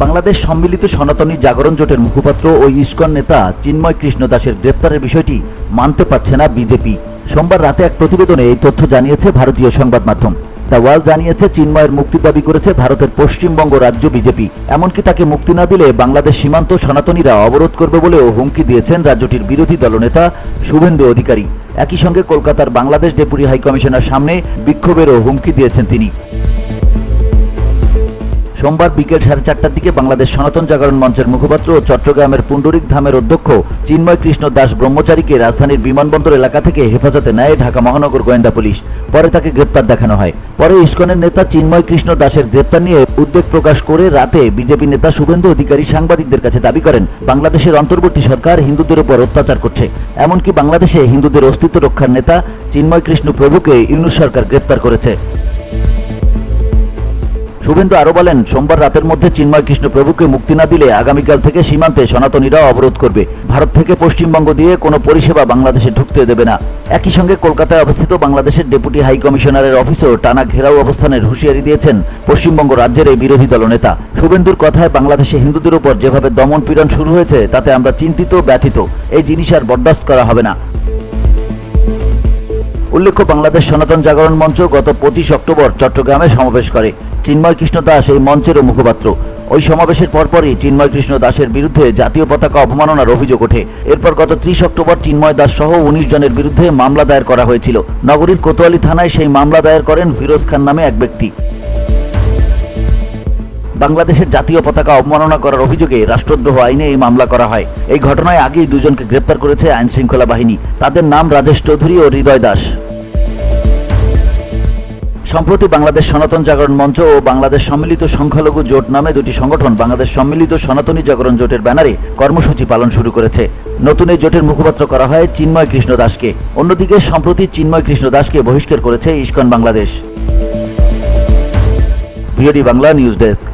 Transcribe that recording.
বাংলাদেশ সম্মিলিত সনাতনী জাগরণ জোটের মুখপাত্র ও ইসকন নেতা চিন্ময় কৃষ্ণ দাসের গ্রেপ্তারের বিষয়টি মানতে পারছে না বিজেপি। সোমবার রাতে এক প্রতিবেদনে এই তথ্য জানিয়েছে ভারতীয় সংবাদ মাধ্যম। দ্য ওয়াল জানিয়েছে, চিন্ময়ের মুক্তির দাবি করেছে ভারতের পশ্চিমবঙ্গ রাজ্য বিজেপি। এমনকি তাকে মুক্তি না দিলে বাংলাদেশ সীমান্ত সনাতনীরা অবরোধ করবে বলেও হুমকি দিয়েছেন রাজ্যটির বিরোধী দলনেতা শুভেন্দু অধিকারী। একই সঙ্গে কলকাতার বাংলাদেশ ডেপুটি হাইকমিশনার সামনে বিক্ষোভেরও হুমকি দিয়েছেন তিনি। সোমবার বিকেল 4:30টার দিকে বাংলাদেশ সনাতন জাগরণ মঞ্চের মুখপাত্র ও চট্টগ্রামের পুণ্ডরিক ধামের অধ্যক্ষ চিন্ময় কৃষ্ণ দাস ব্রহ্মচারীকে রাজধানীর বিমানবন্দর এলাকা থেকে হেফাজতে নেয় ঢাকা মহানগর গোয়েন্দা পুলিশ। পরে তাকে গ্রেপ্তার দেখানো হয়। পরে ইসকনের নেতা চিন্ময় কৃষ্ণ দাসের গ্রেপ্তার নিয়ে উদ্বেগ প্রকাশ করে রাতে বিজেপি নেতা শুভেন্দু অধিকারী সাংবাদিকদের কাছে দাবি করেন, বাংলাদেশের অন্তর্বর্তী সরকার হিন্দুদের উপর অত্যাচার করছে। এমনকি বাংলাদেশে হিন্দুদের অস্তিত্ব রক্ষার নেতা চিন্ময় কৃষ্ণ প্রভুকে ইউনূস সরকার গ্রেপ্তার করেছে। শুভেন্দু আরও বলেন, সোমবার রাতের মধ্যে চিন্ময় কৃষ্ণ প্রভুকে মুক্তি না দিলে আগামীকাল থেকে সীমান্তে সনাতনীরা অবরোধ করবে। ভারত থেকে পশ্চিমবঙ্গ দিয়ে কোনো পরিষেবা বাংলাদেশে ঢুকতে দেবে না। একই সঙ্গে কলকাতায় অবস্থিত বাংলাদেশের ডেপুটি হাই কমিশনারের অফিসেও টানা ঘেরাও অবস্থানের হুঁশিয়ারি দিয়েছেন পশ্চিমবঙ্গ রাজ্যের এই বিরোধী দলনেতা। শুভেন্দুর কথায়, বাংলাদেশে হিন্দুদের উপর যেভাবে দমন পীড়ন শুরু হয়েছে তাতে আমরা চিন্তিত, ব্যথিত। এই জিনিস আর বরদাস্ত করা হবে না। উল্লেখ্য, বাংলাদেশ সনাতন জাগরণ মঞ্চ গত 25 অক্টোবর চট্টগ্রামে সমাবেশ করে। চিন্ময় কৃষ্ণ দাস এই মঞ্চেরও মুখপাত্র। ওই সমাবেশের পরপরই চিন্ময় কৃষ্ণ দাসের বিরুদ্ধে জাতীয় পতাকা অবমাননার অভিযোগ ওঠে। এরপর গত 30 অক্টোবর চিন্ময় দাস সহ 19 জনের বিরুদ্ধে মামলা দায়ের করা হয়েছিল। নগরীর কোতোয়ালি থানায় সেই মামলা দায়ের করেন ফিরোজ খান নামে এক ব্যক্তি। বাংলাদেশের জাতীয় পতাকা অবমাননা করার অভিযোগে রাষ্ট্রদ্রোহ আইনে এই মামলা করা হয়। এই ঘটনায় আগেই দুজনকে গ্রেপ্তার করেছে আইন শৃঙ্খলা বাহিনী। তাদের নাম রাজেশ চৌধুরী ও হৃদয় দাস। সম্প্রতি বাংলাদেশ সনাতন জাগরণ মঞ্চ ও বাংলাদেশ সম্মিলিত সংখ্যালঘু জোট নামে দুটি সংগঠন বাংলাদেশ সম্মিলিত সনাতনী জাগরণ জোটের ব্যানারে কর্মসূচি পালন শুরু করেছে। নতুন এই জোটের মুখপাত্র করা হয় চিন্ময় কৃষ্ণ দাসকে। অন্যদিকে সম্প্রতি চিন্ময় কৃষ্ণ দাসকে বহিষ্কার করেছে ISKCON Bangladesh. VOD Bangla news desk.